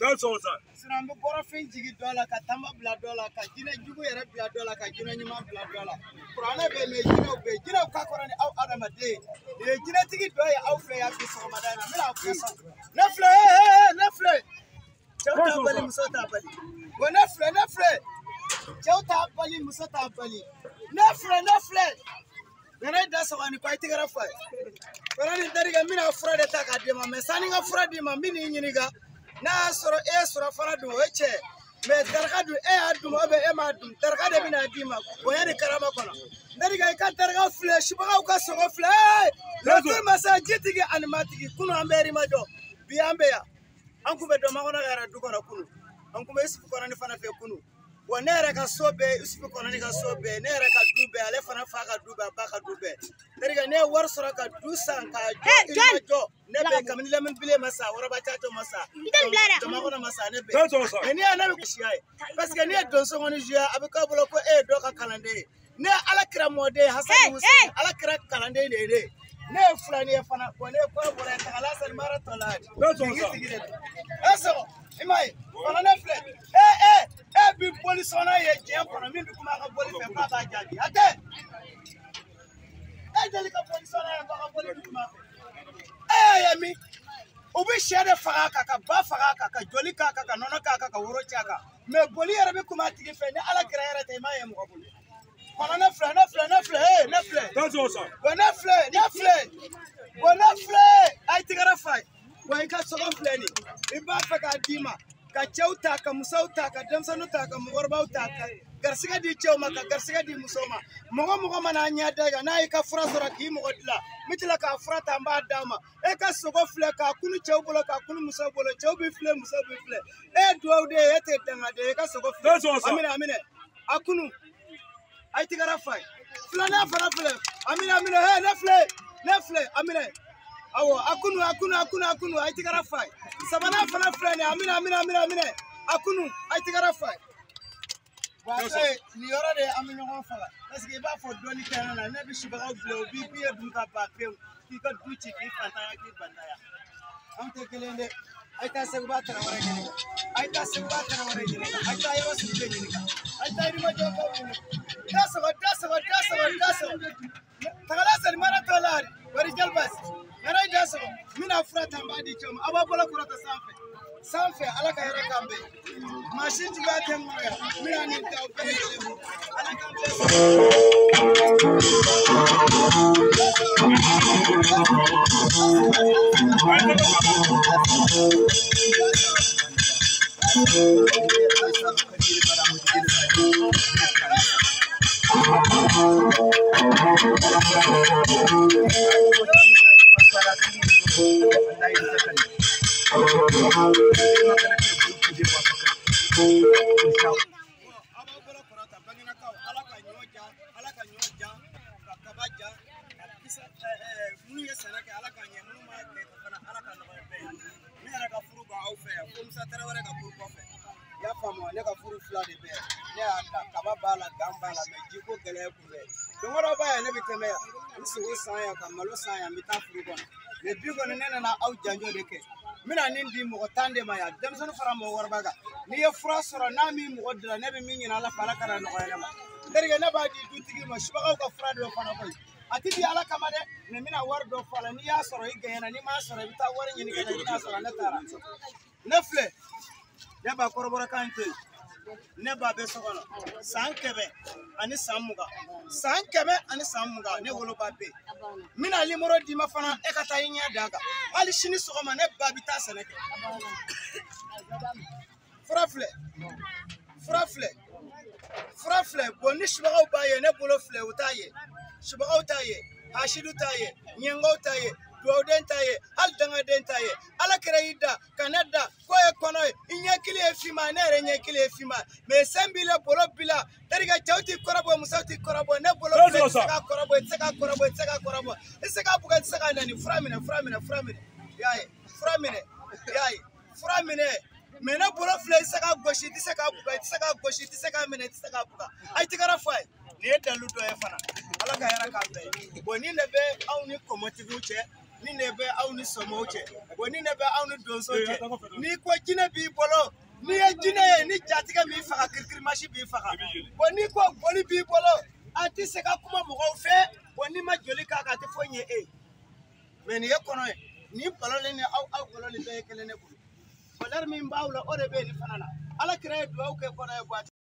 That's all, sir. Sinambe bora fin jigi dola ka tamba bla dola ka jina jugu yere bla dola ka jina nyima bla dola qur'ana be me jina ka korani aw adama de jina tigi doya aw fe ya fi so madana mila ko sa nafle chauta bali musota bali wa nafle chauta bali musota bali nafle nana da so ani ko itigara fa korani dariga mina fura de ta ka de ma me sani nga fura de ma mini nyiniga na soro soro fara do eche me targa du adu mo be ma du targa de bina dima ko yani karama kono ndari ga ka targa flesh ba ka so flesh la tur masajiti ge animatiki kuno amberi majo biambe ya anku be do ma kono gara du kono kunu anku be isfu kono ni fana fe kunu wa nere ka sobe isfu kono ni ka sobe nere ka dube ale fana fa ka dube ba ka dube ndari ga ne war soro ka du san ka jo nebe kamini lemin bile masa wara ba tato masa dama kono masa nebe ni ana ko shiai parce que ni don so ngoni jia abika bolo ko do ka kalande ne ala kira mode hasan musa ala kira kalande ne fulani e fana ko ne ko bora ta ala san maratolad eso imai fana ne fle bi police ona ye je kono min bi kuma ka police fe ba jaji ate deli ka police ona ka police kuma yami ubi shede faraka ka ba faraka ka joli ka nono ka woro chaka me boli yare be kuma tigi fe ne ala kira yare te ma yem ko boli kono nafle that's all sir nafle ay tigara fay way ka so nafle ni iba fa ka dima ka chauta ka musauta ka damsanu ta ka mugorbauta ka garsiga di chawma ka garsiga di musoma mogo mana nya daga na ka fura sura ki mogo dila mitila ka fura tamba dama ka sogo fle ka kunu chawbulo ka kunu musabolo chawbi fle musabi fle do de ete danga de ka sogo fle amine akunu ay tigara fay flana fara fle amine nafle amine awo akunu ay tigara fay sabana fana fle ni amine akunu ay tigara fay ni yoro de am ñoo fala parce que ba fo doni tanana na bi shiba glo bi dum ka ba pe ki ka du ci ki fantaya ki bandaya am te kelende ay ta se ba tara wara ni ay ta yoro su de ni ay ta ri ma jo ka ni daso tagala sar mara tolar wari jalbas ngara daso mina frata mbadi choma aba bola kurata sanfe ala ka yoro kambe machine ti ba tem moya mina ni ta opere ala kambe ya famo ne ka furu fla de be ne anda kaba bala gambala me jiko gele kube dongoro ba ya ne biteme ya usu saya ka malo saya mi ta furu gon le bigo ne na au janjo de ke mina nindi mo tande ma ya dem sonu fara mo warbaga ni ye fura soro na mi mo dira ne be mi nyina la fala kara no ya ma derge ne ba di tutigi ma shiba ka fura do fana koy ati bi ala kamade ne mina war do fala ni ya soro igena ni ma soro bita war nyini ke na soro na tara nefle ne ba korobora kante ne ba be sokono sankebe ani samuga ne wolo ba be mina limoro di ma fana e kata yinya daga ali shini sokoma ne ba bita seneke frafle bonni shbaga ba ye ne bolo fle utaye shbaga utaye hashidu taye nyengo taye duwawu den ta ye hali dangaden ta ye ala kɛra y'i da ka ne da k'o ye kɔnɔ ye i ɲɛkili ye finma ne yɛrɛ ɲɛkili ye finma mais sen b'i la bolo b'i la terikɛ cɛw t'i kɔrɔbɔ musow t'i kɔrɔbɔ ne bolo filɛ i tɛ se ka kɔrɔbɔ i tɛ se ka kɔrɔbɔ i tɛ se ka kɔrɔbɔ i tɛ se ka bugɔ i tɛ se ka nani fura minɛ i y'a ye fura minɛ i y'a ye fura minɛ mais ne bolo filɛ i tɛ se ka gosi i tɛ se ka bugɔ i tɛ se ka gosi i tɛ se ka minɛ i tɛ se ka bugɔ a ye tigɛrɛ fɔ a ye nin ye dalu dɔ ye fana ala ka hɛrɛ k'a bɛɛ ye bon nin de bɛ aw ni kɔmɔtigiw cɛ nin de bɛ aw ni sɔmɔw cɛ bon nin de bɛ aw ni donsow cɛ n'i ko jinɛ b'i bolo n'i ye jinɛ ye ni jatigɛ b'i faga kirikirimasi b'i faga bon n'i ko boli b'i bolo a tɛ se ka kuma mɔgɔw fɛ bon n'i ma joli k'a kan a tɛ foyi ɲɛ e ye mais nin ye kɔnɔ ye nin balɔlen ni aw balɔlen bɛɛ ye kelen ne bolo valeur min b'aw la o de bɛ nin fana na ala kira ye duwawu kɛ kɔnɔ ye